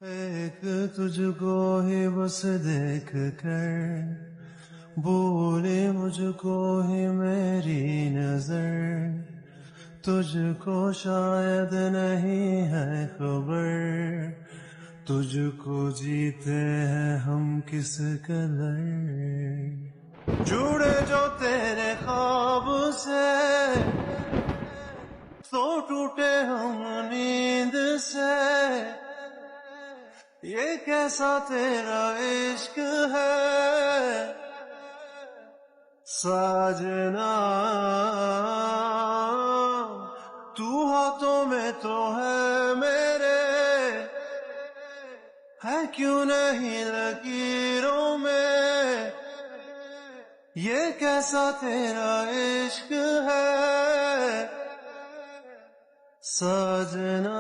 ایک تجھکو ہی بس دیکھ کر بھولی مجھ کو ہی میری نظر، تجھ کو شاید نہیں ہے خبر، تجھ کو جیتے ہیں ہم کس قدر، جڑے جو تیرے خواب سے تو ٹوٹے ہم نیند سے، یہ کیسا تیرا عشق ہے ساجنا، تو ہاتھوں میں تو ہے میرے، ہے کیوں نہیں لکیروں میں، یہ کیسا تیرا عشق ہے ساجنا۔